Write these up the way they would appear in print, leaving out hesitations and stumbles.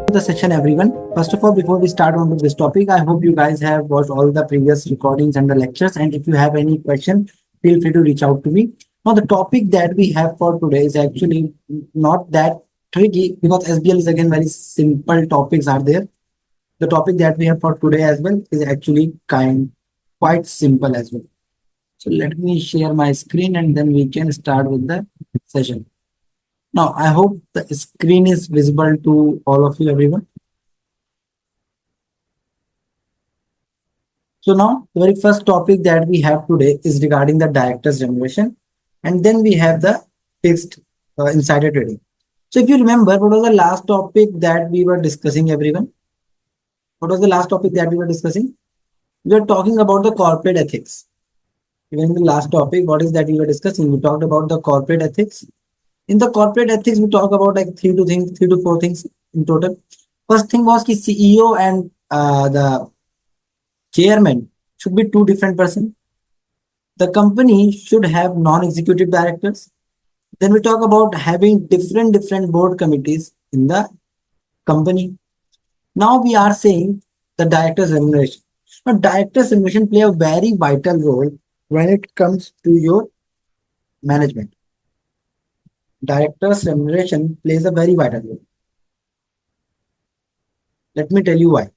The session, everyone. First of all, before we start on to this topic, I hope you guys have watched all the previous recordings and the lectures. And if you have any question, feel free to reach out to me. Now, the topic that we have for today is actually not that tricky because SBL is again very simple topics are there. The topic that we have for today as well is actually quite simple as well. So let me share my screen and then we can start with the session. Now, I hope the screen is visible to all of you, everyone. So now, the very first topic that we have today is regarding the director's remuneration. And then we have the fixed insider trading. So if you remember, what was the last topic that we were discussing, everyone? What was the last topic that we were discussing? We were talking about the corporate ethics. Even in the last topic, what is that we were discussing? We talked about the corporate ethics. In the corporate ethics, we talk about like three to four things in total. First thing was the CEO and the chairman should be two different persons. The company should have non-executive directors. Then we talk about having different board committees in the company. Now we are saying the director's remuneration. Now, director's remuneration play a very vital role when it comes to your management. Director's remuneration plays a very vital role. Let me tell you why.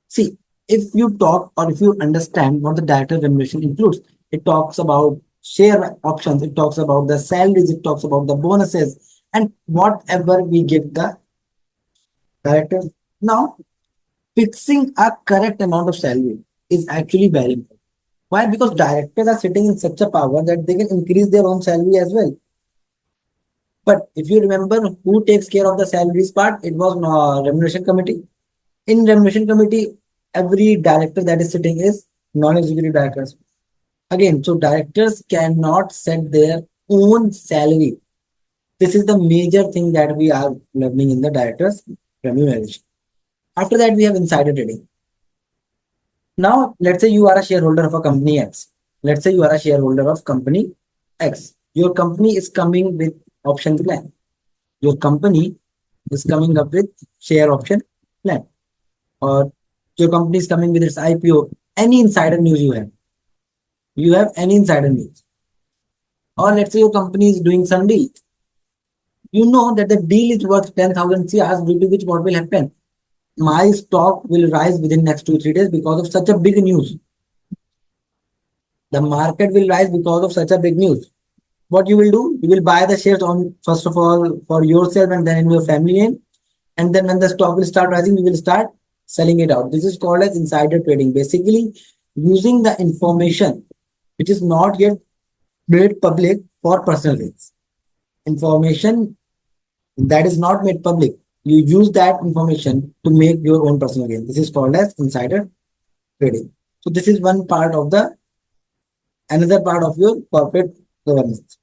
See, if you talk or if you understand what the director remuneration includes, it talks about share options, it talks about the salaries, it talks about the bonuses, and whatever we give the director. Now, fixing a correct amount of salary is actually very important. Why? Because directors are sitting in such a power that they can increase their own salary as well. But if you remember who takes care of the salaries part, it was remuneration committee. In remuneration committee, every director that is sitting is non-executive directors. Again, so directors cannot set their own salary. This is the major thing that we are learning in the directors remuneration. After that, we have insider trading. Now, let's say you are a shareholder of a company X. Let's say you are a shareholder of company X. Your company is coming with option plan. Your company is coming up with share option plan. Or your company is coming with its IPO. Any insider news you have. You have any insider news. Or let's say your company is doing some deal. You know that the deal is worth 10,000 CRs, due to which what will happen? My stock will rise within next 2-3 days because of such a big news. The market will rise because of such a big news. What you will do? You will buy the shares on first of all for yourself and then in your family name. And then when the stock will start rising, you will start selling it out. This is called as insider trading. Basically, using the information which is not yet made public for personal gains. Information that is not made public, you use that information to make your own personal gain. This is called as insider trading. So this is one part of another part of your corporate governance.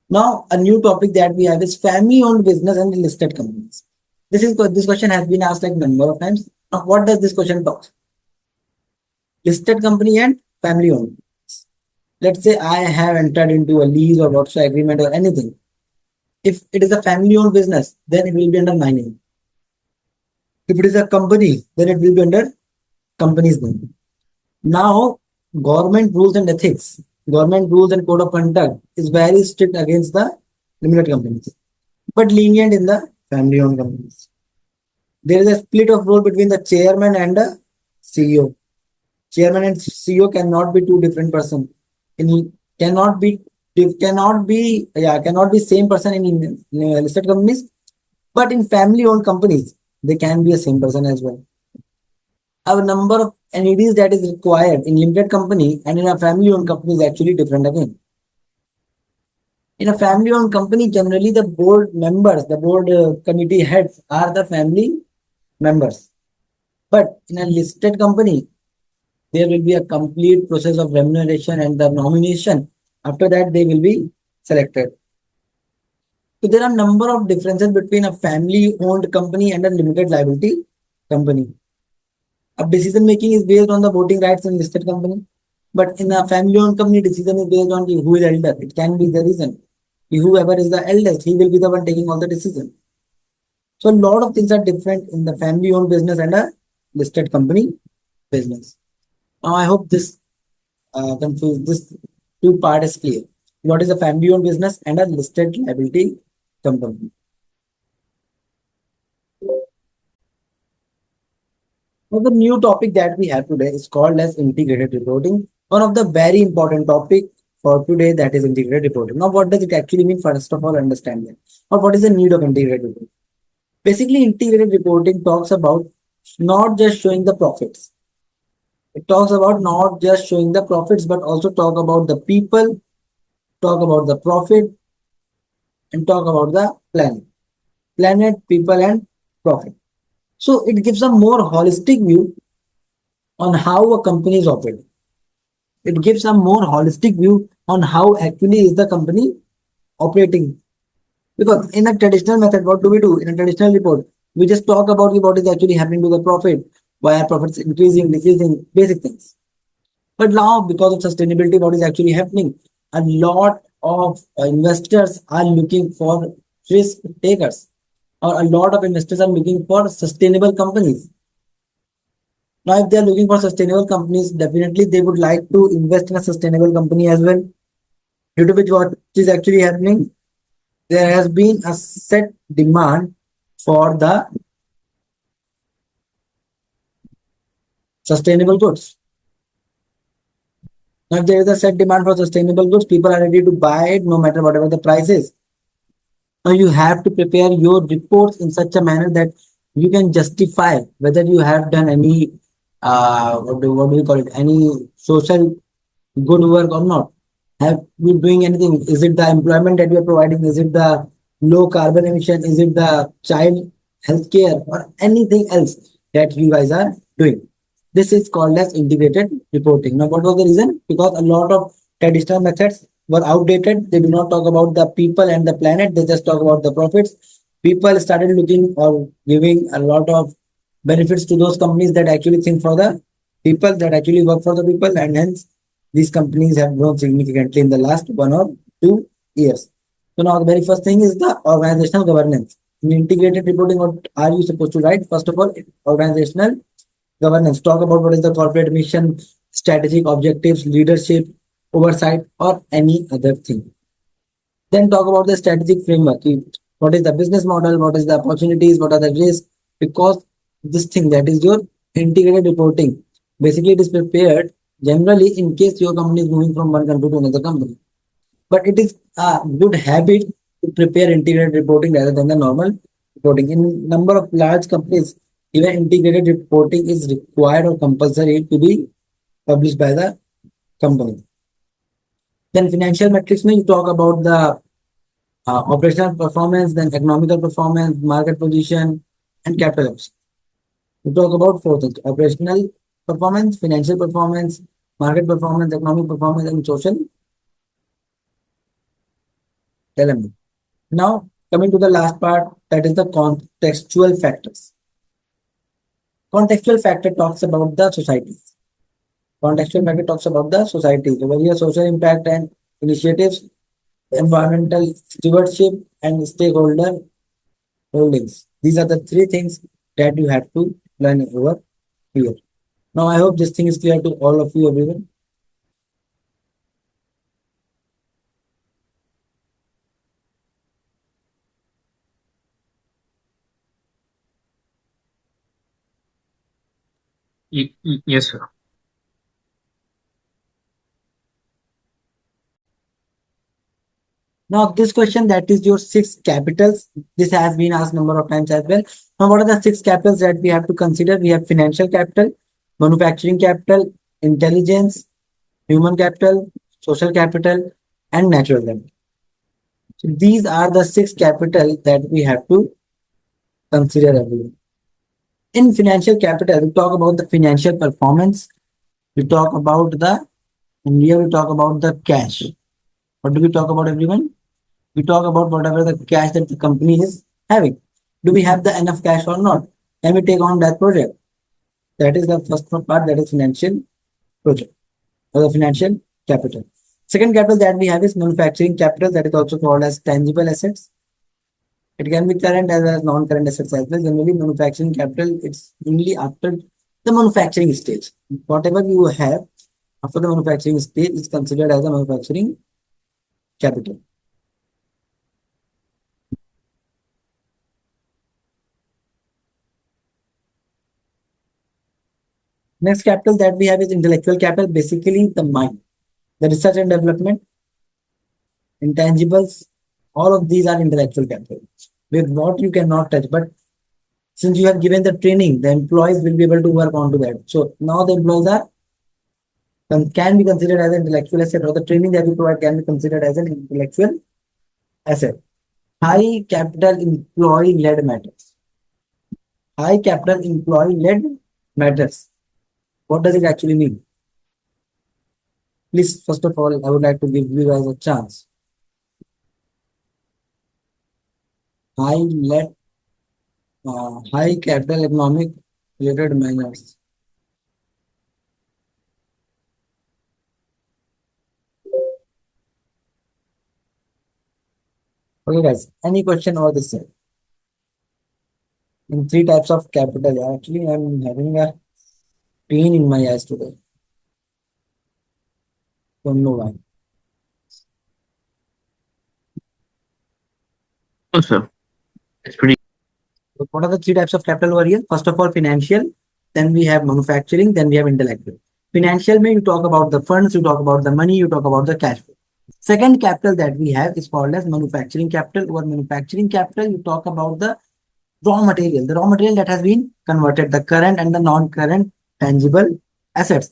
Now, a new topic that we have is family-owned business and listed companies. This question has been asked like a number of times. Now, what does this question talk? Listed company and family-owned. Let's say I have entered into a lease or whatsoever agreement or anything. If it is a family-owned business, then it will be under my name. If it is a company, then it will be under company's name. Now, government rules and ethics, government rules and code of conduct is very strict against the limited companies, but lenient in the family-owned companies. There is a split of role between the chairman and the CEO. Chairman and CEO cannot be two different persons. Cannot be same person in listed companies, but in family-owned companies, they can be a same person as well. Our number of NEDs that is required in limited company and in a family-owned company is actually different again. In a family-owned company, generally the board members, the board committee heads are the family members. But in a listed company, there will be a complete process of remuneration and the nomination. After that, they will be selected. So there are a number of differences between a family-owned company and a limited liability company. A decision making is based on the voting rights in listed company, but in a family-owned company, decision is based on who is elder. It can be the reason. Whoever is the eldest, he will be the one taking all the decision. So a lot of things are different in the family-owned business and a listed company business. Now I hope this two part is clear. What is a family-owned business and a listed liability company? Now the new topic that we have today is called as integrated reporting. One of the very important topic for today, that is integrated reporting. Now what does it actually mean? First of all, understand that. Or what is the need of integrated reporting? Basically, integrated reporting talks about not just showing the profits. It talks about not just showing the profits, but also talk about the people, talk about the profit, and talk about the planet, people, and profit. So it gives a more holistic view on how a company is operating. It gives a more holistic view on how actually is the company operating. Because in a traditional method, what do we do? In a traditional report, we just talk about what is actually happening to the profit, why are profits increasing, decreasing, basic things. But now, because of sustainability, what is actually happening? A lot of investors are looking for risk takers, or a lot of investors are looking for sustainable companies. Now, if they are looking for sustainable companies, definitely they would like to invest in a sustainable company as well. Due to which, what is actually happening? There has been a set demand for the sustainable goods. Now, if there is a set demand for sustainable goods, people are ready to buy it no matter whatever the price is. Now, you have to prepare your reports in such a manner that you can justify whether you have done any, what do you call it, any social good work or not. Have you doing anything? Is it the employment that you are providing? Is it the low carbon emission? Is it the child healthcare or anything else that you guys are doing? This is called as integrated reporting. Now, what was the reason? Because a lot of traditional methods were outdated. They do not talk about the people and the planet. They just talk about the profits. People started looking or giving a lot of benefits to those companies that actually think for the people, that actually work for the people, and hence these companies have grown significantly in the last 1 or 2 years. So now the very first thing is the organizational governance. In integrated reporting, what are you supposed to write? First of all, organizational governance. Talk about what is the corporate mission, strategic objectives, leadership, oversight, or any other thing. Then talk about the strategic framework. What is the business model? What is the opportunities? What are the risks? Because this thing, that is your integrated reporting. Basically, it is prepared generally in case your company is moving from one country to another company. But it is a good habit to prepare integrated reporting rather than the normal reporting. In number of large companies, even integrated reporting is required or compulsory to be published by the company. Then financial metrics, you talk about the operational performance, then economical performance, market position, and capital efficiency. We talk about four things: operational performance, financial performance, market performance, economic performance, and social element. Now, coming to the last part, that is the contextual factors. Contextual factor talks about the societies. Contextual factor talks about the society, the various social impact and initiatives, environmental stewardship, and stakeholder holdings. These are the three things that you have to learn over here. Now, I hope this thing is clear to all of you, everyone. Yes, sir. Now, this question, that is your six capitals. This has been asked number of times as well. Now, what are the six capitals that we have to consider? We have financial capital, manufacturing capital, intelligence, human capital, social capital, and natural capital. So these are the six capital that we have to consider everyone. In financial capital, we talk about the financial performance. We talk about the, and here we talk about the cash. What do we talk about, everyone? We talk about whatever the cash that the company is having. Do we have the enough cash or not? Can we take on that project? That is the first part, that is financial project or the financial capital. Second capital that we have is manufacturing capital, that is also called as tangible assets. It can be current as well as non-current assets as well. Generally, manufacturing capital, it's only after the manufacturing stage. Whatever you have after the manufacturing stage is considered as a manufacturing capital. Next capital that we have is intellectual capital, basically the mind, the research and development, intangibles, all of these are intellectual capital. With what you cannot touch, but since you have given the training, the employees will be able to work on to that. So now the employees are can be considered as an intellectual asset, or the training that we provide can be considered as an intellectual asset. High capital employee led matters. High capital employee led matters. What does it actually mean? Please, first of all, I would like to give you guys a chance. High capital economic related matters. Okay, guys. Any question over this side? In three types of capital. Actually, I'm having a pain in my eyes today. Don't know why. Oh, sir. It's pretty. So what are the three types of capital over here? First of all, financial. Then we have manufacturing. Then we have intellectual. Financial, may you talk about the funds, you talk about the money, you talk about the cash flow. Second capital that we have is called as manufacturing capital. Or manufacturing capital, you talk about the raw material, the raw material that has been converted, the current and the non-current tangible assets.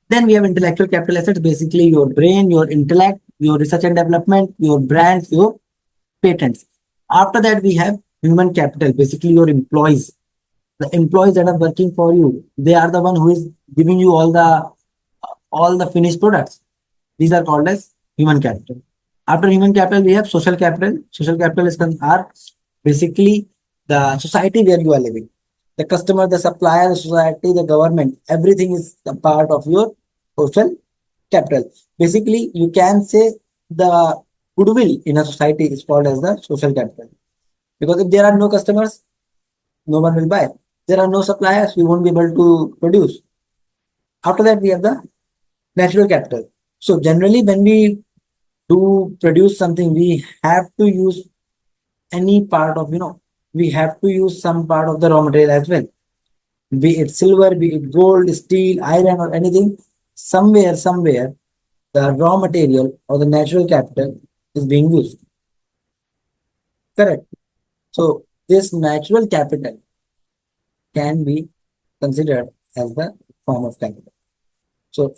Then we have intellectual capital assets, basically your brain, your intellect, your research and development, your brands, your patents. After that, we have human capital, basically your employees. The employees that are working for you, they are the one who is giving you all the finished products. These are called as human capital. After human capital, we have social capital. Social capital are basically the society where you are living. The customer, the supplier, the society, the government, everything is a part of your social capital. Basically, you can say the goodwill in a society is called as the social capital. Because if there are no customers, no one will buy. There are no suppliers, we won't be able to produce. After that, we have the natural capital. So generally, when we do produce something, we have to use any part of, we have to use some part of the raw material as well. Be it silver, be it gold, steel, iron, or anything, somewhere, the raw material or the natural capital is being used. Correct. So this natural capital can be considered as the form of capital. So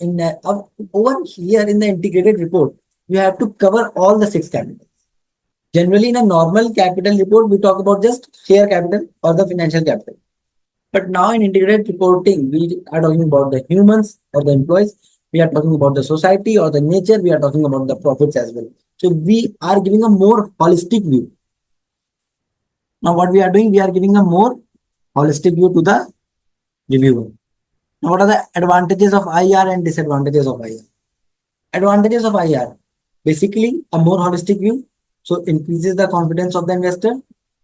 over here in the integrated report, you have to cover all the six capitals. Generally, in a normal capital report, we talk about just share capital or the financial capital. But now in integrated reporting, we are talking about the humans or the employees. We are talking about the society or the nature. We are talking about the profits as well. So we are giving a more holistic view. Now what we are doing, we are giving a more holistic view to the reviewer. Now what are the advantages of IR and disadvantages of IR? Advantages of IR, basically a more holistic view. So increases the confidence of the investor.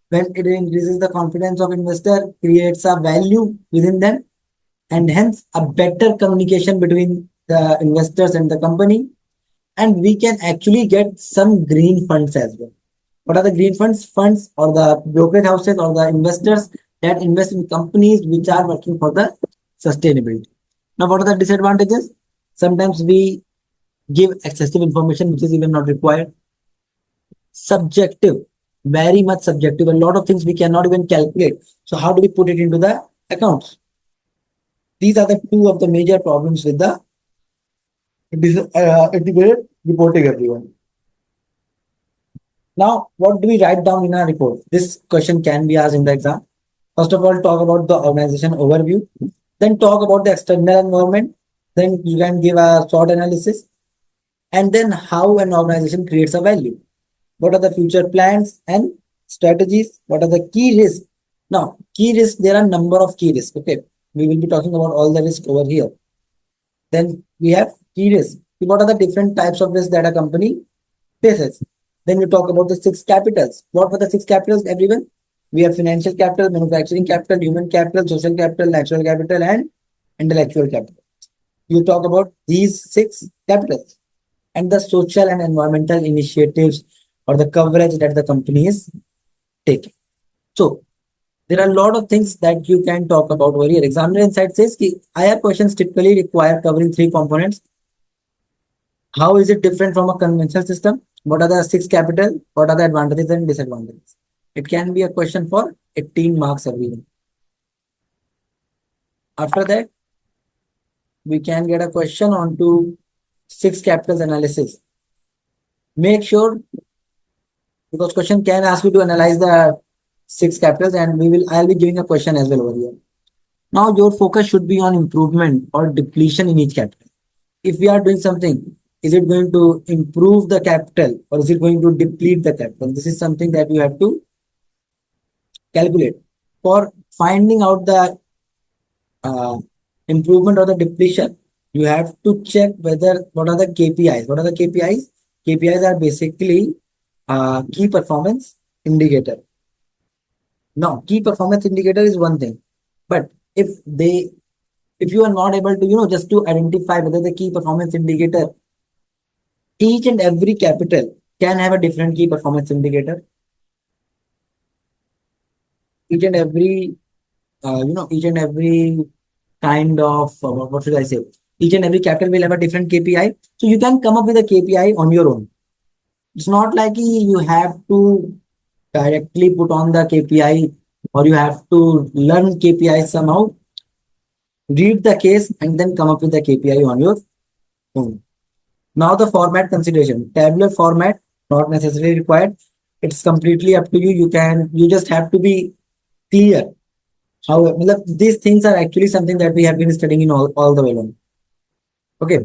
When it increases the confidence of investor, creates a value within them, and hence a better communication between the investors and the company. And we can actually get some green funds as well. What are the green funds? Funds or the brokerage houses or the investors that invest in companies which are working for the sustainability. Now, what are the disadvantages? Sometimes we give excessive information which is even not required. Subjective, very much subjective. A lot of things we cannot even calculate. So how do we put it into the accounts? These are the two of the major problems with the integrated reporting, everyone. Now, what do we write down in our report? This question can be asked in the exam. First of all, talk about the organization overview. Then talk about the external environment. Then you can give a SWOT analysis. And then how an organization creates a value. What are the future plans and strategies? What are the key risks? Now, key risks, there are a number of key risks. Okay. We will be talking about all the risks over here. Then we have key risks. What are the different types of risks that a company faces? Then we talk about the six capitals. What were the six capitals, everyone? We have financial capital, manufacturing capital, human capital, social capital, natural capital, and intellectual capital. You talk about these six capitals and the social and environmental initiatives or the coverage that the company is taking. So there are a lot of things that you can talk about over here. Examiner Insight says ki IR questions typically require covering three components. How is it different from a conventional system? What are the six capital? What are the advantages and disadvantages? It can be a question for 18 marks everyone. After that, we can get a question on to six capitals analysis. Make sure, because question can ask you to analyze the six capitals, and I'll be giving a question as well over here. Now your focus should be on improvement or depletion in each capital. If we are doing something, is it going to improve the capital or is it going to deplete the capital? This is something that you have to calculate. For finding out the improvement or the depletion, you have to check whether what are the KPIs. What are the KPIs? KPIs are basically key performance indicator. Now, key performance indicator is one thing, but if you are not able to, just to identify whether the key performance indicator, each and every capital can have a different key performance indicator. Each and every, each and every kind of, what should I say? Each and every capital will have a different KPI. So you can come up with a KPI on your own. It's not like you have to directly put on the KPI or you have to learn KPI somehow. Read the case and then come up with the KPI on your own. Now the format consideration. Tabular format, not necessarily required. It's completely up to you. You just have to be clear. How these things are actually something that we have been studying in all the way long. Okay.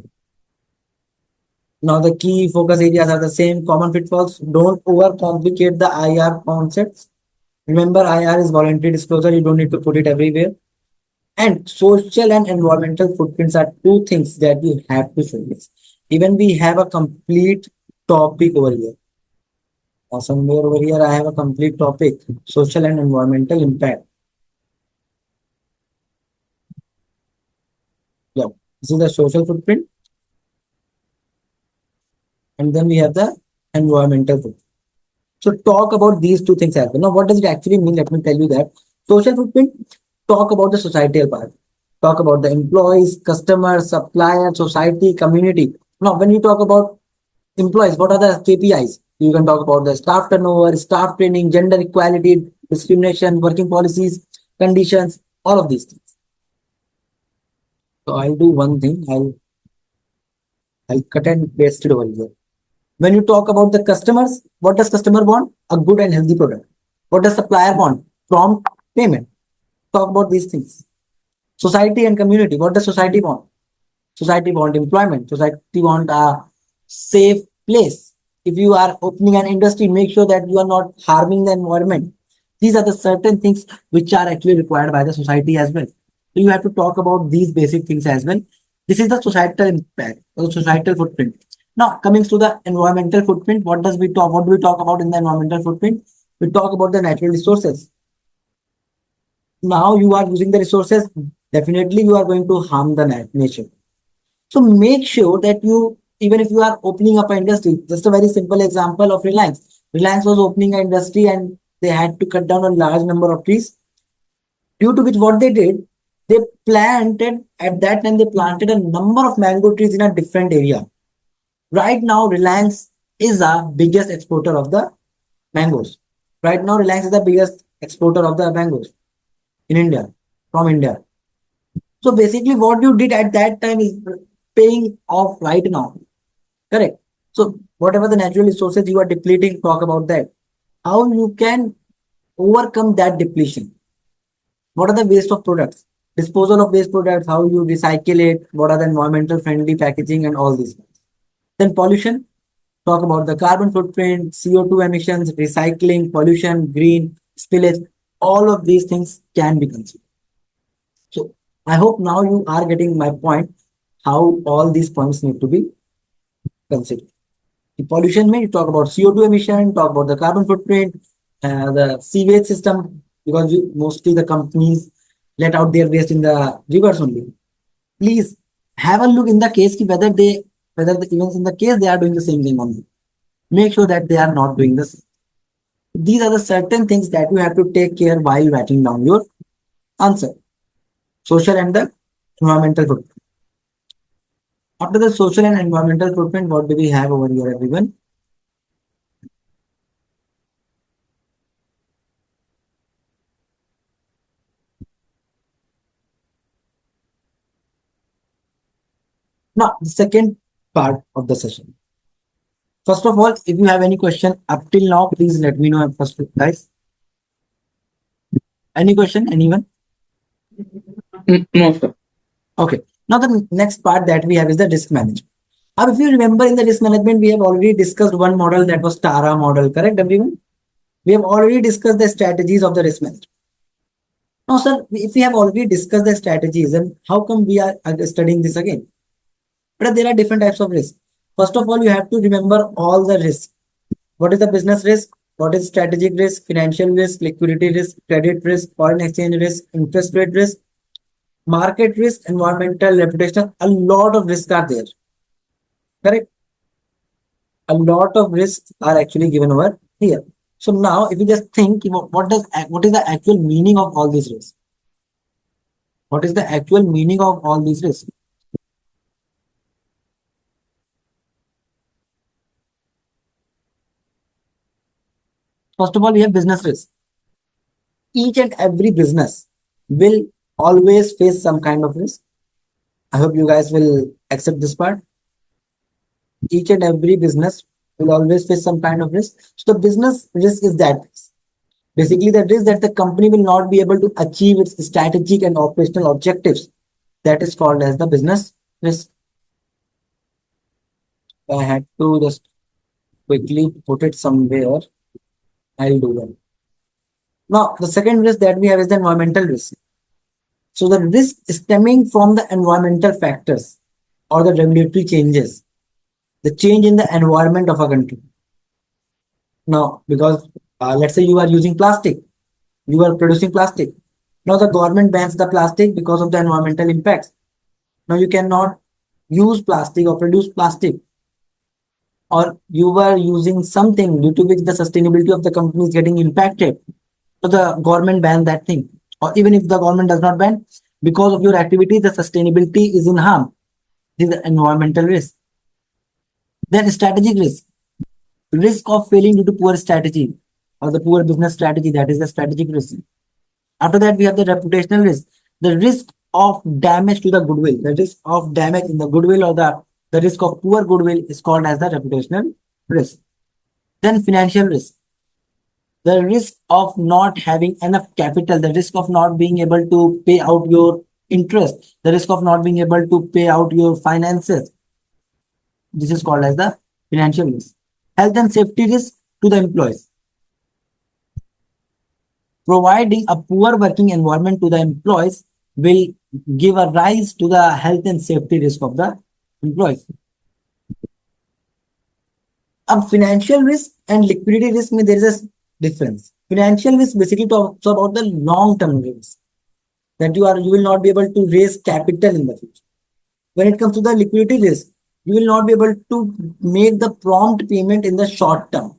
Now the key focus areas are the same. Common pitfalls. Don't overcomplicate the IR concepts. Remember, IR is voluntary disclosure. You don't need to put it everywhere. And social and environmental footprints are two things that you have to showcase. Even we have a complete topic over here. Or somewhere over here, I have a complete topic, social and environmental impact. Yeah, this is the social footprint. And then we have the environmental footprint. So talk about these two things as well. Now, what does it actually mean? Let me tell you that. Social footprint, talk about the societal part. Talk about the employees, customers, suppliers, society, community. Now, when you talk about employees, what are the KPIs? You can talk about the staff turnover, staff training, gender equality, discrimination, working policies, conditions, all of these things. So I'll do one thing. I'll cut and paste it over here. When you talk about the customers, what does customer want? A good and healthy product. What does supplier want? Prompt payment. Talk about these things. Society and community. What does society want? Society want employment. Society want a safe place. If you are opening an industry, make sure that you are not harming the environment. These are the certain things which are actually required by the society as well. So you have to talk about these basic things as well. This is the societal impact or societal footprint. Now, coming to the environmental footprint, what do we talk about in the environmental footprint? We talk about the natural resources. Now you are using the resources, definitely you are going to harm the nature. So make sure that even if you are opening up an industry, just a very simple example of Reliance. Reliance was opening an industry and they had to cut down a large number of trees. Due to which what they did, at that time, they planted a number of mango trees in a different area. Right now, Reliance is the biggest exporter of the mangoes. Right now, Reliance is the biggest exporter of the mangoes in India, from India. So basically, what you did at that time is paying off right now. Correct. So whatever the natural resources you are depleting, talk about that. How you can overcome that depletion. What are the waste of products? Disposal of waste products, how you recycle it, what are the environmental friendly packaging and all these. Then pollution, talk about the carbon footprint, CO2 emissions, recycling, pollution, green, spillage, all of these things can be considered. So I hope now you are getting my point, how all these points need to be considered. The pollution means you talk about CO2 emission, talk about the carbon footprint, the sewage system, because mostly the companies let out their waste in the rivers only. Please have a look in the case whether the events in the case they are doing the same thing only. Make sure that they are not doing this. These are the certain things that you have to take care while writing down your answer. Social and the environmental footprint. After the social and environmental footprint, what do we have over here, everyone? Now, the second part of the session. First of all, if you have any question up till now, please let me know first, guys. Any question, anyone? No, sir. Okay. Now, the next part that we have is the risk management. Now, if you remember in the risk management, we have already discussed one model that was TARA model, correct, everyone? We have already discussed the strategies of the risk management. Now, sir, if we have already discussed the strategies, then how come we are studying this again? But there are different types of risk. First of all, you have to remember all the risks. What is the business risk? What is strategic risk, financial risk, liquidity risk, credit risk, foreign exchange risk, interest rate risk, market risk, environmental, reputational? A lot of risks are there. Correct? A lot of risks are actually given over here. So now, if you just think, what is the actual meaning of all these risks? What is the actual meaning of all these risks? First of all, we have business risk. Each and every business will always face some kind of risk. I hope you guys will accept this part. Each and every business will always face some kind of risk. So the business risk is that basically the risk that the company will not be able to achieve its strategic and operational objectives. That is called as the business risk. I had to just quickly put it somewhere. I'll do that. Now, the second risk that we have is the environmental risk. So the risk stemming from the environmental factors or the regulatory changes, the change in the environment of a country. Now, because let's say you are using plastic, you are producing plastic. Now the government bans the plastic because of the environmental impacts. Now you cannot use plastic or produce plastic, or you were using something due to which the sustainability of the company is getting impacted. So the government ban that thing. Or even if the government does not ban, because of your activity, the sustainability is in harm. This is the environmental risk. Then strategic risk. Risk of failing due to poor strategy or the poor business strategy. That is the strategic risk. After that, we have the reputational risk. The risk of damage to the goodwill. The risk of damage in the goodwill or the risk of poor goodwill is called as the reputational risk. Then financial risk. The risk of not having enough capital, the risk of not being able to pay out your interest, the risk of not being able to pay out your finances. This is called as the financial risk. Health and safety risk to the employees. Providing a poor working environment to the employees will give a rise to the health and safety risk of the employees. Financial risk and liquidity risk, there is a difference. Financial risk basically talks about the long-term risk that you will not be able to raise capital in the future. When it comes to the liquidity risk, you will not be able to make the prompt payment in the short term,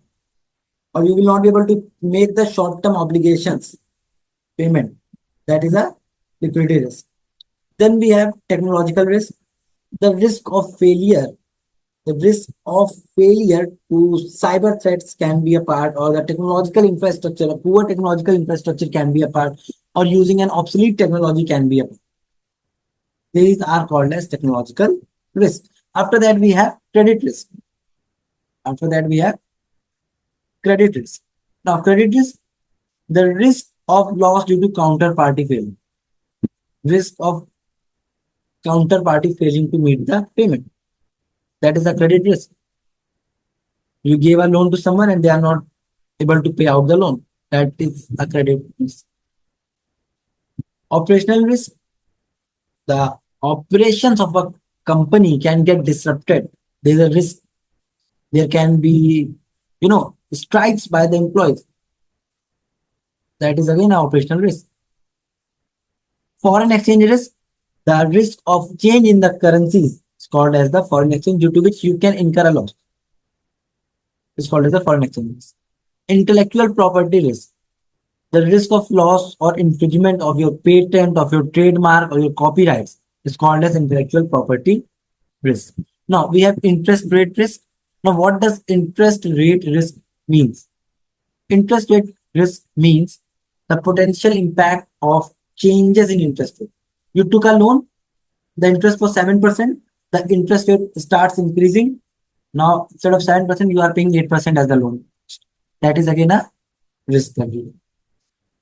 or you will not be able to make the short-term obligations payment. That is a liquidity risk. Then we have technological risk, the risk of failure. The risk of failure to cyber threats can be a part, or the technological infrastructure, a poor technological infrastructure can be a part, or using an obsolete technology can be a part. These are called as technological risk. After that, we have credit risk. After that, we have credit risk. Now, credit risk, the risk of loss due to counterparty failure. Risk of counterparty failing to meet the payment. That is a credit risk. You gave a loan to someone and they are not able to pay out the loan. That is a credit risk. Operational risk. The operations of a company can get disrupted. There is a risk There can be, strikes by the employees. That is again an operational risk. Foreign exchange risk, the risk of change in the currencies is called as the foreign exchange, due to which you can incur a loss. It's called as the foreign exchange risk. Intellectual property risk, the risk of loss or infringement of your patent, of your trademark, or your copyrights is called as intellectual property risk. Now we have interest rate risk. Now, what does interest rate risk means? Interest rate risk means the potential impact of changes in interest rate. You took a loan, the interest was 7%, the interest rate starts increasing. Now, instead of 7%, you are paying 8% as the loan. That is again a risk.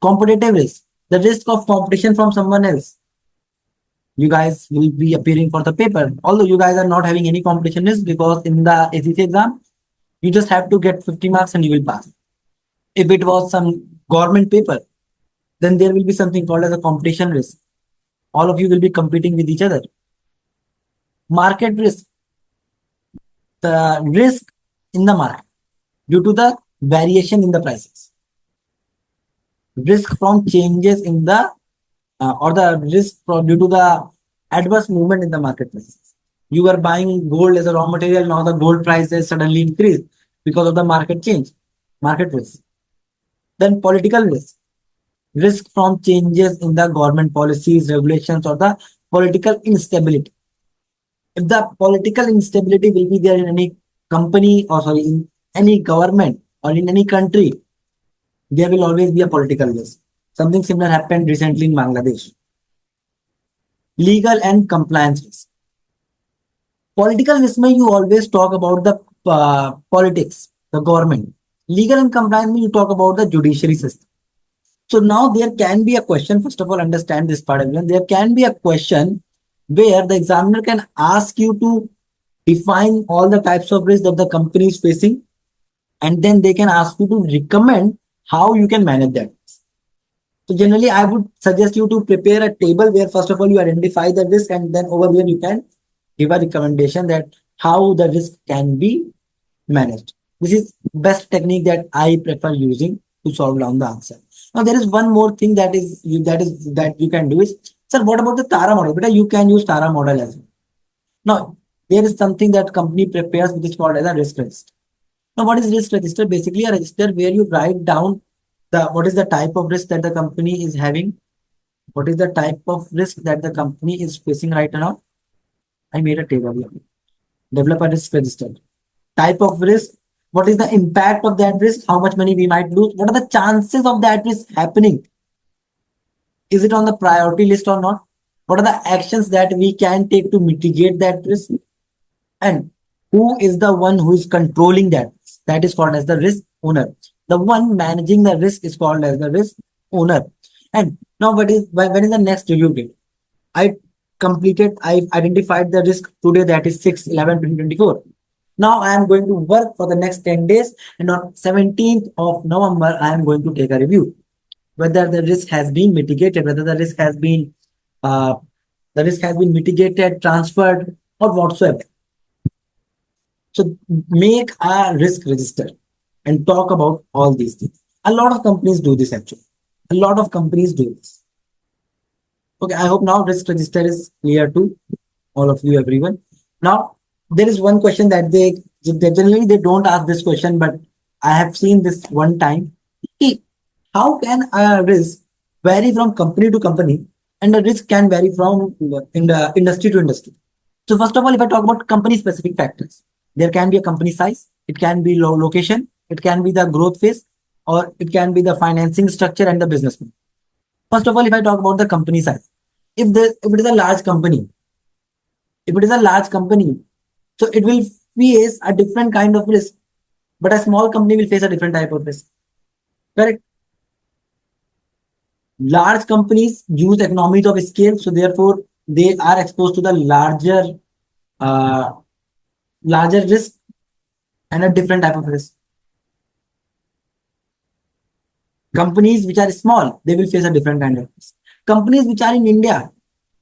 Competitive risk, the risk of competition from someone else. You guys will be appearing for the paper, although you guys are not having any competition risk, because in the ACCA exam, you just have to get 50 marks and you will pass. If it was some government paper, then there will be something called as a competition risk. All of you will be competing with each other. Market risk, the risk in the market due to the variation in the prices. Risk from changes in the or the risk from due to the adverse movement in the marketplace. You were buying gold as a raw material, now the gold price has suddenly increased because of the market change, market risk. Then political risk, risk from changes in the government policies, regulations, or the political instability. If the political instability will be there in any company, or sorry, in any government or in any country, there will always be a political risk. Something similar happened recently in Bangladesh. Legal and compliance risk. Political risk may you always talk about the politics, the government. Legal and compliance may you talk about the judiciary system. So now there can be a question, first of all, understand this part everyone. There can be a question where the examiner can ask you to define all the types of risk that the company is facing, and then they can ask you to recommend how you can manage that. So generally, I would suggest you to prepare a table where first of all you identify the risk, and then over here you can give a recommendation that how the risk can be managed. This is best technique that I prefer using to solve down the answer. Now there is one more thing that you can do is, sir, what about the Tara model? But you can use Tara model as well. Now there is something that company prepares which is called as a risk register. Now what is risk register? Basically a register where you write down what is the type of risk that the company is having, what is the type of risk that the company is facing right now. I made a table here. Develop a risk register. Type of risk, what is the impact of that risk, how much money we might lose, what are the chances of that risk happening, is it on the priority list or not, what are the actions that we can take to mitigate that risk, and who is the one who is controlling that risk? That is called as the risk owner. The one managing the risk is called as the risk owner. And now when is the next review date? I identified the risk today, that is 6/11/2024. Now I am going to work for the next 10 days, and on 17th of November, I am going to take a review whether the risk has been mitigated, whether uh, the risk has been mitigated, transferred, or whatsoever. So make a risk register and talk about all these things. A lot of companies do this actually. A lot of companies do this. Okay, I hope now risk register is clear to all of you, everyone. Now, there is one question that they generally they don't ask this question, but I have seen this one time. How can a risk vary from company to company, and the risk can vary from in the industry to industry? So first of all, if I talk about company specific factors, there can be a company size, it can be location, it can be the growth phase, or it can be the financing structure and the business model. First of all, if I talk about the company size, if it is a large company, so it will face a different kind of risk, but a small company will face a different type of risk. Correct? Large companies use economies of scale, so therefore they are exposed to the uh, larger risk and a different type of risk. Companies which are small, they will face a different kind of risk. Companies which are in India,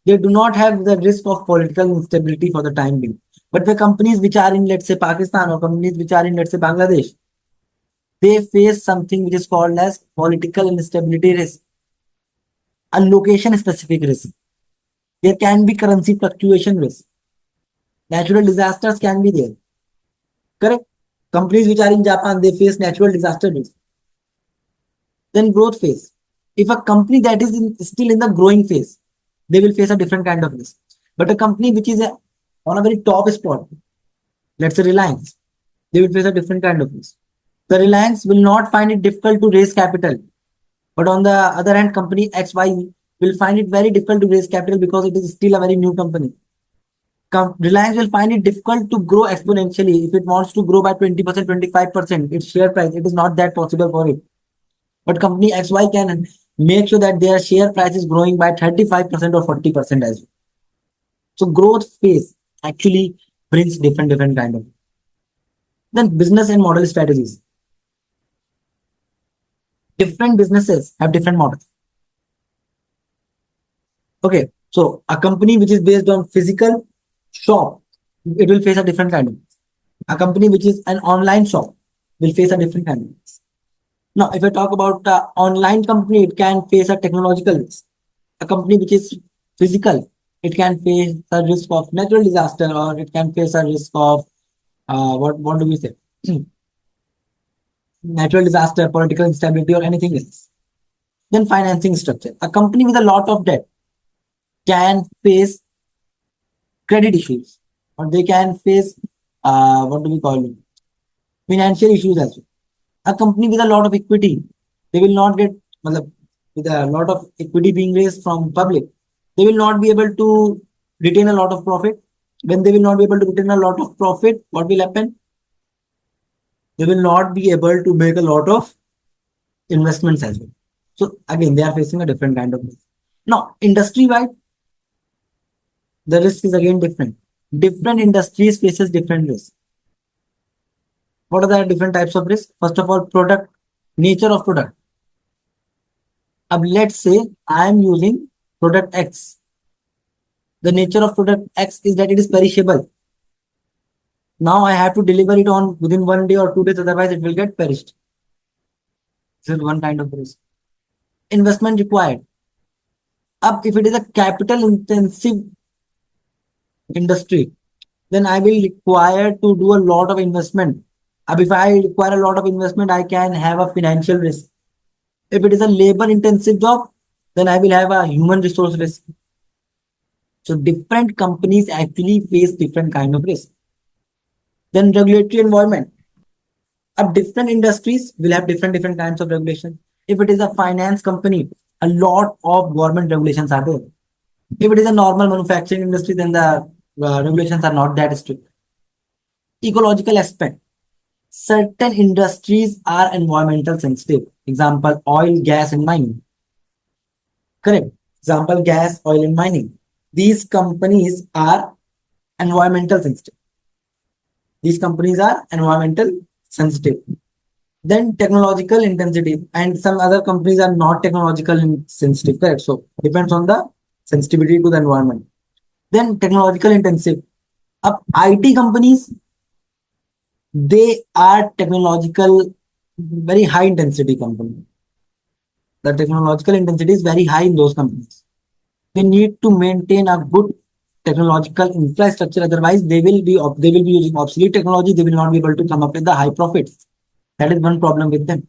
they do not have the risk of political instability for the time being. But the companies which are in, let's say, Pakistan, or companies which are in, let's say, Bangladesh, they face something which is called as political instability risk, a location specific risk. There can be currency fluctuation risk. Natural disasters can be there. Correct? Companies which are in Japan, they face natural disaster risk. Then growth phase. If a company that is still in the growing phase, they will face a different kind of risk. But a company which is on a very top spot, let's say Reliance, they will face a different kind of risk. The Reliance will not find it difficult to raise capital. But on the other hand, company XY will find it very difficult to raise capital because it is still a very new company. Reliance will find it difficult to grow exponentially. If it wants to grow by 20%, 25%, its share price, it is not that possible for it. But company XY can make sure that their share price is growing by 35% or 40% as well. So growth phase actually brings different kind of. Then business and model strategies. Different businesses have different models. Okay, so a company which is based on physical shop, it will face a different kind of. A company which is an online shop will face a different kind of. Now, if I talk about the online company, it can face a technological risk. A company which is physical, it can face a risk of natural disaster, or it can face a risk of what do we say? Natural disaster, political instability, or anything else. Then financing structure. A company with a lot of debt can face credit issues, or they can face what do we call it? Financial issues as well. A company with a lot of equity, they will not get, with a lot of equity being raised from public, they will not be able to retain a lot of profit. When they will not be able to retain a lot of profit, what will happen? They will not be able to make a lot of investments as well. So again, they are facing a different kind of risk. Now, industry-wide, the risk is again different. Different industries faces different risks. What are the different types of risk? First of all, product, nature of product. Let's say I am using product X. The nature of product X is that it is perishable. Now I have to deliver it on within 1 day or 2 days, otherwise it will get perished. This is one kind of risk. Investment required. If it is a capital intensive industry, then I will require to do a lot of investment. If I require a lot of investment, I can have a financial risk. If it is a labor intensive job, then I will have a human resource risk. So different companies actually face different kind of risk. Then regulatory environment. Different industries will have different kinds of regulations. If it is a finance company, a lot of government regulations are there. If it is a normal manufacturing industry, then the regulations are not that strict. Ecological aspect. Certain industries are environmental sensitive. Example, oil, gas, and mining. Correct. Example, gas, oil, and mining. These companies are environmental sensitive. These companies are environmental sensitive. Then technological intensity, and some other companies are not technological sensitive. Correct. So depends on the sensitivity to the environment. Then technological intensive. IT companies, they are technological, very high intensity company. The technological intensity is very high in those companies. They need to maintain a good technological infrastructure. Otherwise, they will be using obsolete technology. They will not be able to come up with the high profits. That is one problem with them.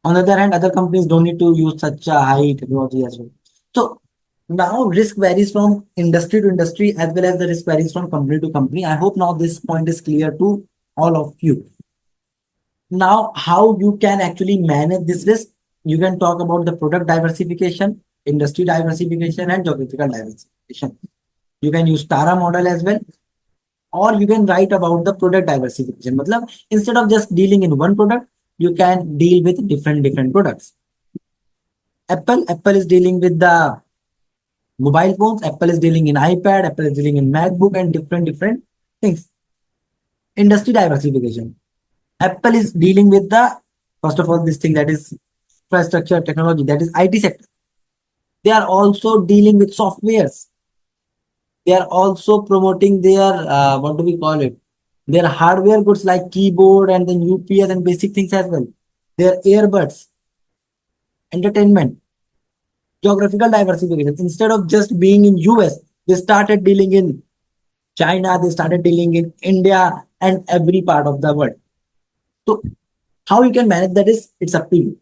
On the other hand, other companies don't need to use such a high technology as well. So now risk varies from industry to industry, as well as the risk varies from company to company. I hope now this point is clear to all of you. Now, how you can actually manage this risk? You can talk about the product diversification, industry diversification, and geographical diversification. You can use Tara model as well, or you can write about the product diversification. Instead of just dealing in one product, you can deal with different products. Apple is dealing with the mobile phones. Apple is dealing in iPad. Apple is dealing in MacBook, and different things. Industry diversification. Apple is dealing with the, first of all, this thing that is infrastructure technology, that is IT sector. They are also dealing with softwares. They are also promoting their what do we call it? Their hardware goods like keyboard and then UPS and basic things as well. Their earbuds, entertainment, geographical diversification. Instead of just being in US, they started dealing in China, they started dealing in India and every part of the world. So how you can manage that is it's up to you.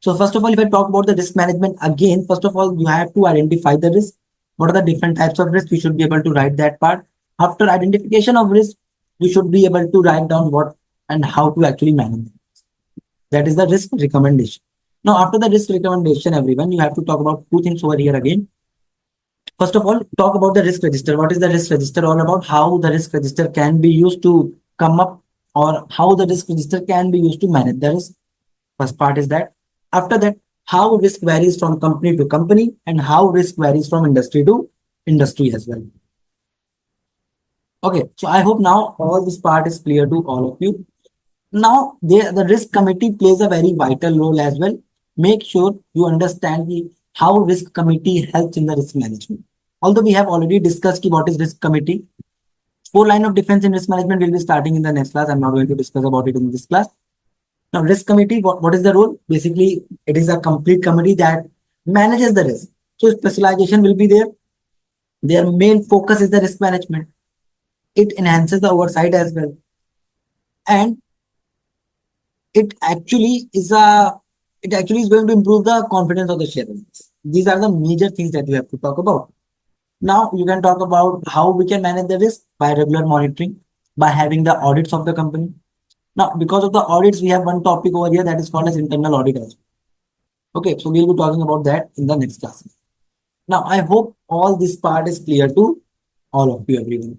So first of all, if I talk about the risk management again, first of all, you have to identify the risk. What are the different types of risk? You should be able to write that part. After identification of risk, you should be able to write down what and how to actually manage it. That is the risk recommendation. Now, after the risk recommendation, everyone, you have to talk about two things over here again. First of all, talk about the risk register. What is the risk register all about? How the risk register can be used to come up or how the risk register can be used to manage the risk. First part is that. After that, how risk varies from company to company and how risk varies from industry to industry as well. Okay, so I hope now all this part is clear to all of you. Now, the risk committee plays a very vital role as well. Make sure you understand how risk committee helps in the risk management. Although we have already discussed what is risk committee, four line of defense in risk management will be starting in the next class. I'm not going to discuss about it in this class. Now, risk committee, what is the role? Basically, it is a complete committee that manages the risk. So, specialization will be there. Their main focus is the risk management. It enhances the oversight as well. And it actually is a it actually is going to improve the confidence of the shareholders. These are the major things that we have to talk about. Now you can talk about how we can manage the risk by regular monitoring, by having the audits of the company. Now, because of the audits, we have one topic over here that is called as internal audit as well. Okay, so we'll be talking about that in the next class. Now, I hope all this part is clear to all of you, everyone.